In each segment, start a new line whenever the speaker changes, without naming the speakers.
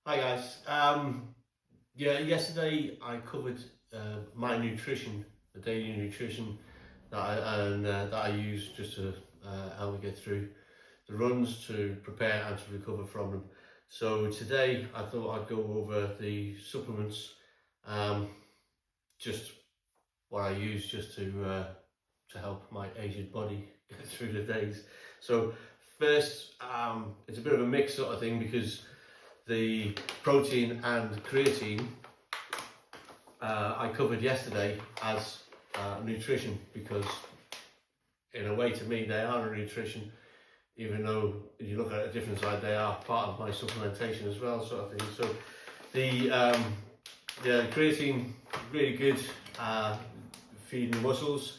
Hi guys. Yeah, yesterday I covered my nutrition, the daily nutrition that I use just to help me get through the runs, to prepare and to recover from them. So today I thought I'd go over the supplements, um, just what I use just to help my aged body get through the days. So first, it's a bit of a mix sort of thing because the protein and creatine I covered yesterday as nutrition, because in a way to me they are a nutrition, even though you look at a different side they are part of my supplementation as well, sort of thing. So the creatine, really good, feeding the muscles,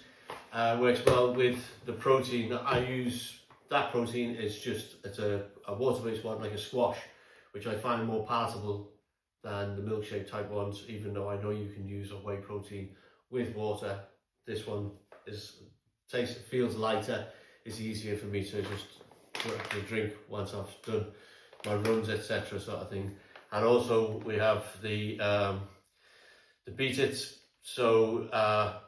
works well with the protein that I use. That protein is just, it's a water-based one, like a squash, which I find more palatable than the milkshake type ones, even though I know you can use a whey protein with water. This one feels lighter, it's easier for me to just drink once I've done my runs, etc., sort of thing. And also we have the Beat It. So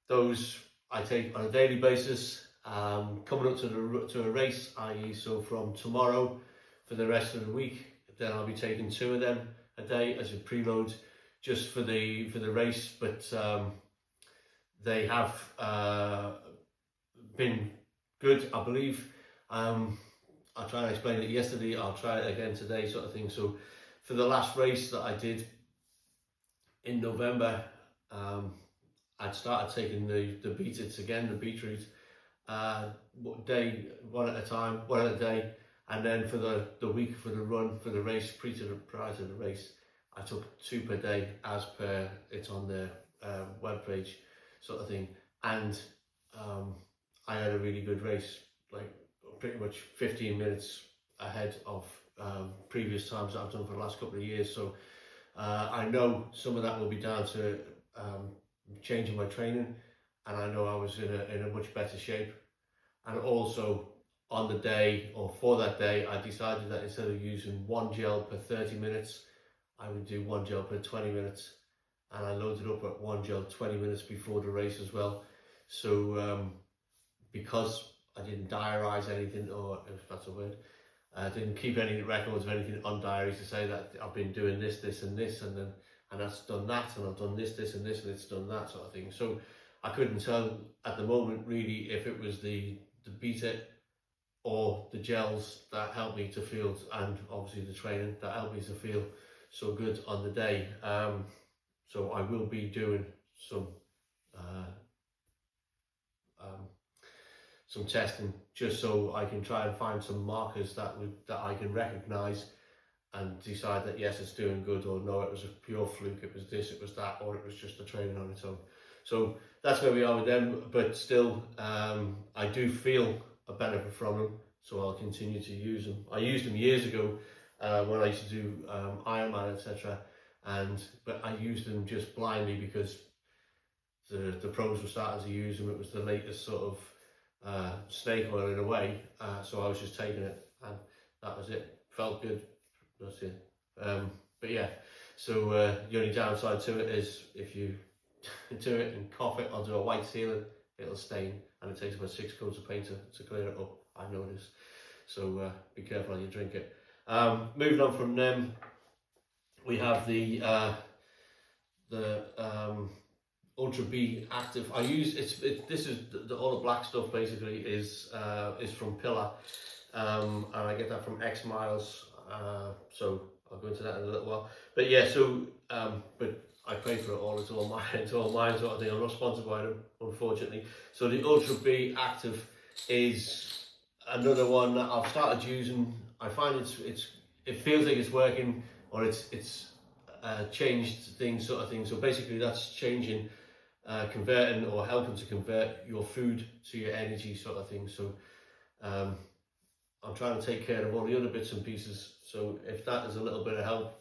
those I take on a daily basis. Coming up to a race, i.e. so from tomorrow for the rest of the week, then I'll be taking 2 of them a day as a preload just for the race. But they have been good, I believe. I tried to explain it yesterday, I'll try it again today, sort of thing. So for the last race that I did in November, I'd started taking the Beat It again, the beetroot, day one at a time, one at a day. And then for the week, for the run, for the race, prior to the race, I took 2 per day as per it's on the web page, sort of thing. And I had a really good race, like pretty much 15 minutes ahead of previous times that I've done for the last couple of years. So I know some of that will be down to changing my training, and I know I was in a much better shape. And also on the day, or for that day, I decided that instead of using 1 gel per 30 minutes, I would do 1 gel per 20 minutes. And I loaded up at 1 gel 20 minutes before the race as well. So because I didn't diarise anything, or if that's a word, I didn't keep any records of anything on diaries to say that I've been doing this, this and this, and that's done that, and I've done this, this and this, and it's done that, sort of thing. So I couldn't tell at the moment really if it was the Beat It or the gels that helped me to feel, and obviously the training that helped me to feel so good on the day. So I will be doing uh, some testing, just so I can try and find some markers that I can recognise and decide that yes, it's doing good, or no, it was a pure fluke, it was this, it was that, or it was just the training on its own. So that's where we are with them. But still, I do feel a benefit from them, so I'll continue to use them. I used them years ago when I used to do Ironman, etc. But I used them just blindly because the pros were starting to use them. It was the latest sort of snake oil in a way, so I was just taking it, and that was it. Felt good, that's it. But yeah, so the only downside to it is if you do it and cough it onto a white ceiling, it'll stain, and it takes about 6 coats of paint to clear it up, I noticed. So be careful how you drink it. Moving on from them, we have the Ultra B Active. I use this is all the black stuff basically is from Pillar, and I get that from X Miles. So I'll go into that in a little while. But yeah, so but I pay for it all. It's all mine. It's all mine, sort of thing. I'm not sponsored by them, unfortunately. So the Ultra B Active is another one that I've started using. I find it feels like it's working, or it's changed things, sort of thing. So basically, that's changing, converting, or helping to convert your food to your energy, sort of thing. So I'm trying to take care of all the other bits and pieces. So if that is a little bit of help,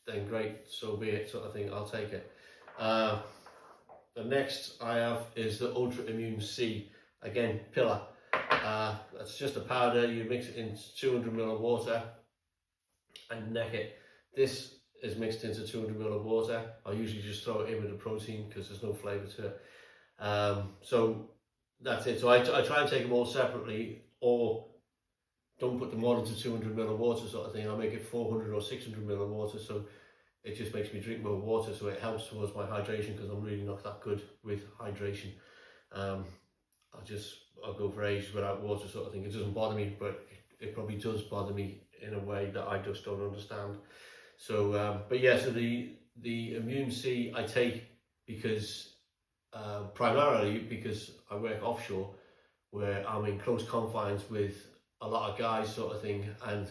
then great, so be it, sort of thing. I'll take it. The next I have is the Ultra Immune C, again, Pillar. That's just a powder. You mix it in 200 ml of water, and neck it. This is mixed into 200 ml of water. I usually just throw it in with the protein because there's no flavour to it. So that's it. So I try and take them all separately, or don't put them all into 200 ml of water sort of thing. I make it 400 or 600 ml of water, so it just makes me drink more water, so it helps towards my hydration because I'm really not that good with hydration. I'll go for ages without water sort of thing. It doesn't bother me, but it probably does bother me in a way that I just don't understand. So, but yeah, so the Immune C I take because primarily because I work offshore, where I'm in close confines with a lot of guys sort of thing, and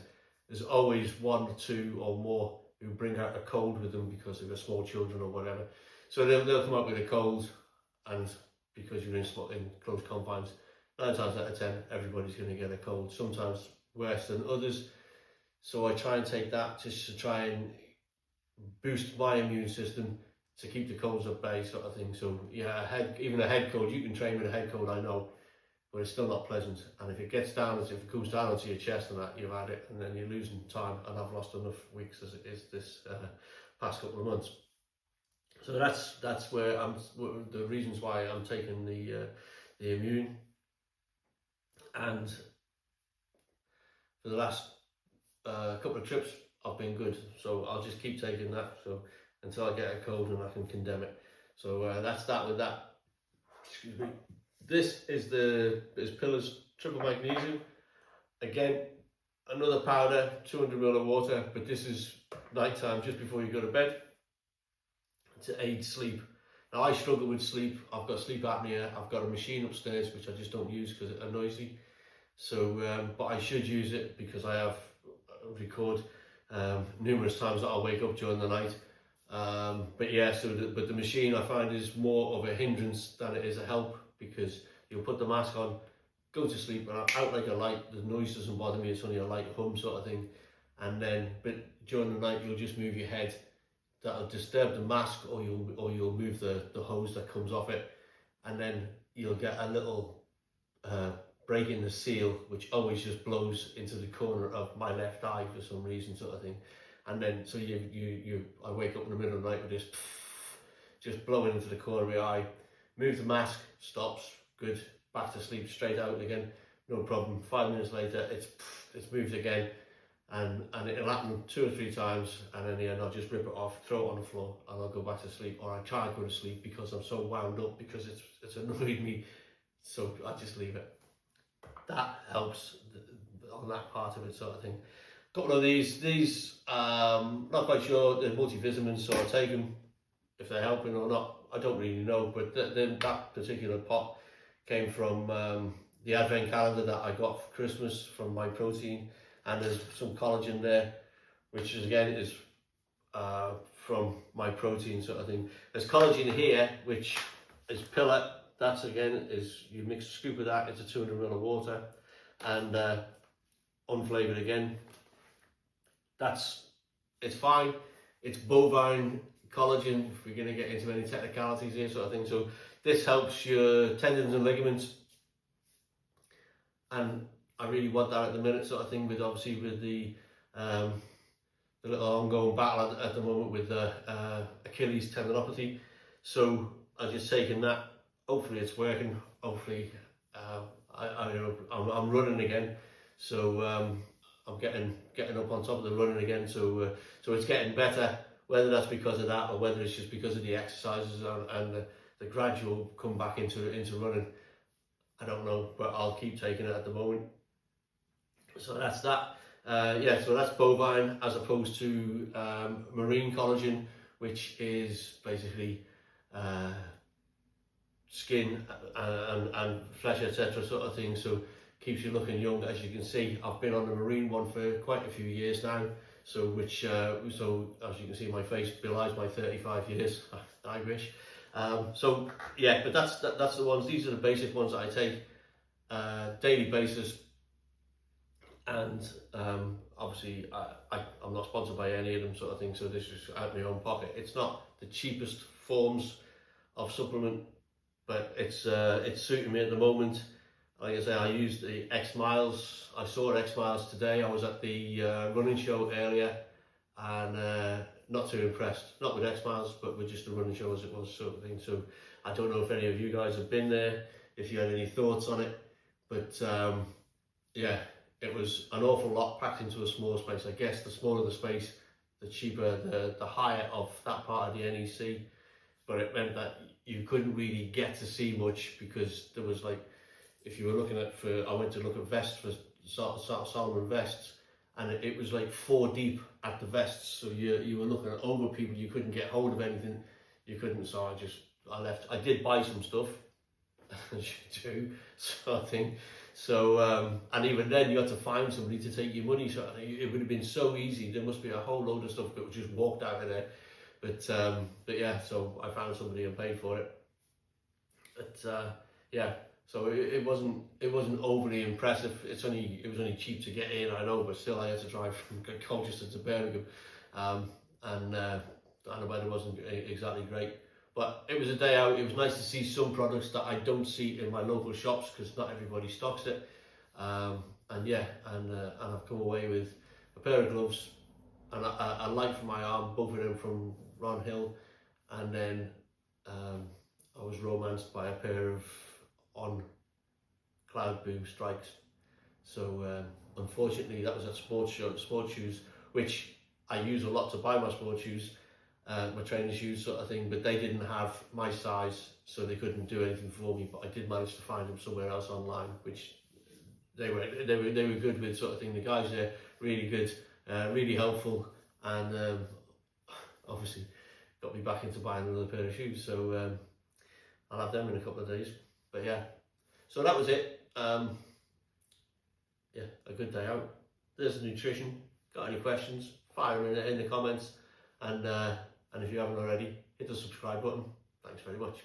there's always one, two or more who bring out a cold with them because they've got small children or whatever. So they'll come up with a cold, and because you're in close confines, 9 times out of 10 everybody's going to get a cold, sometimes worse than others. So I try and take that just to try and boost my immune system to keep the colds at bay sort of thing. So yeah, even a head cold, you can train with a head cold, I know, but it's still not pleasant. And if it gets down, if it comes down onto your chest and that, you've had it, and then you're losing time. And I've lost enough weeks as it is this past couple of months. So that's where the reasons why I'm taking the Immune. And for the last couple of trips, I've been good. So I'll just keep taking that. So until I get a cold and I can condemn it. So that's that with that. Excuse me. This is Pillars Triple Magnesium. Again, another powder, 200 ml of water, but this is nighttime, just before you go to bed, to aid sleep. Now I struggle with sleep. I've got sleep apnea. I've got a machine upstairs which I just don't use because it annoys me. So, but I should use it because I have record numerous times that I'll wake up during the night. But yeah, but the machine I find is more of a hindrance than it is a help, because you'll put the mask on, go to sleep, and out like a light. The noise doesn't bother me. It's only a light hum sort of thing. And then, but during the night, you'll just move your head. That'll disturb the mask, or you'll move the hose that comes off it, and then you'll get a little break in the seal, which always just blows into the corner of my left eye for some reason, sort of thing. And then so I wake up in the middle of the night with this just blowing into the corner of my eye. Move the mask, stops, good, back to sleep, straight out again, no problem. 5 minutes later, it's moved again, and it'll happen 2 or 3 times, and in the end I'll just rip it off, throw it on the floor, and I'll go back to sleep, or I try and go to sleep because I'm so wound up because it's annoyed me, so I just leave it. That helps on that part of it, sort of thing. A couple of these not quite sure, they're multivitamins, so I'll take them if they're helping or not. I don't really know, but that particular pot came from the advent calendar that I got for Christmas from Myprotein, and there's some collagen there, which is again from Myprotein sort of thing. There's collagen here, which is Pillar. That's again you mix a scoop of that into 200 ml of water, and unflavored again. It's fine. It's bovine collagen, if we're going to get into any technicalities here, sort of thing. So this helps your tendons and ligaments, and I really want that at the minute, sort of thing, with obviously with the little ongoing battle at the moment with Achilles tendinopathy. So I've just taken that. Hopefully it's working. Hopefully I'm running again, so I'm getting up on top of the running again. So it's getting better. Whether that's because of that or whether it's just because of the exercises and the gradual come back into running, I don't know, but I'll keep taking it at the moment. So that's that. Yeah, so that's bovine as opposed to marine collagen, which is basically skin and flesh, etc. sort of thing. So keeps you looking young. As you can see, I've been on the marine one for quite a few years now. So so as you can see, my face belies my 35 years. I wish. So yeah, but that's the ones. These are the basic ones that I take daily basis. And obviously I'm not sponsored by any of them, sort of thing. So this is out of my own pocket. It's not the cheapest forms of supplement, but it's suiting me at the moment. Like I say, I used the X Miles. I saw X Miles today. I was at the running show earlier, and not too impressed. Not with X Miles, but with just the running show as it was, sort of thing. So I don't know if any of you guys have been there, if you had any thoughts on it, but yeah, it was an awful lot packed into a small space. I guess the smaller the space, the cheaper the height of that part of the NEC, but it meant that you couldn't really get to see much, because there was like, if you were looking at, I went to look at vests for Salomon vests, and it was like 4 deep at the vests, so you were looking at over people, you couldn't get hold of anything, you couldn't, so I left. I did buy some stuff, as you do, sort of thing. So, and even then you had to find somebody to take your money, so it would have been so easy. There must be a whole load of stuff that just walked out of there. But yeah, so I found somebody and paid for it. But yeah, so it wasn't overly impressive. It was only cheap to get in, I know, but still I had to drive from Colchester to Birmingham, and the weather wasn't exactly great. But it was a day out. It was nice to see some products that I don't see in my local shops, because not everybody stocks it. And yeah, and I've come away with a pair of gloves and a light for my arm, both of them from Ron Hill, and then I was romanced by a pair of On Cloudboom strikes. So unfortunately that was at sports shoes, which I use a lot to buy my sports shoes, my training shoes sort of thing, but they didn't have my size, so they couldn't do anything for me. But I did manage to find them somewhere else online, which they were good with, sort of thing. The guys there, really good, really helpful, and obviously got me back into buying another pair of shoes. So I'll have them in a couple of days. But yeah, so that was it. Yeah, a good day out. There's the nutrition. Got any questions? Fire them in the comments, and if you haven't already, hit the subscribe button. Thanks very much.